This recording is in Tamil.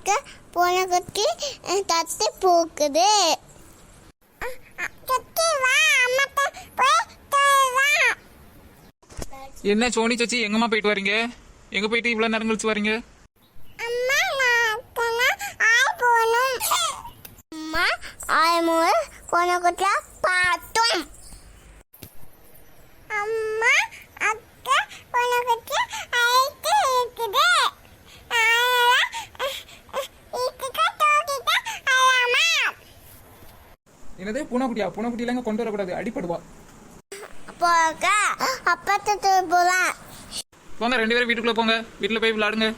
அக்கா பூனை குட்டி தத்து பூக்குது. என்ன சோனி சச்சி எங்கம்மா போயிட்டு வரீங்க? எங்க போயிட்டு இவ்வளவு நேரம் கழிச்சு வரீங்க? அம்மா ஆயமூர் பூனை குட்டியா பார்த்தோம். அம்மா அக்கா பூனை குட்டி அழைத்து இருக்குது. என்னது பூனைக்குட்டியா? பூனைக்குட்டியிலங்க கொண்டு வரக்கூடாது, அடிப்படுவா. அப்போ அக்கா அப்பா போலாம். போங்க 2 பேரும் வீட்டுக்குள்ள போங்க, வீட்டுல போய் விளையாடுங்க.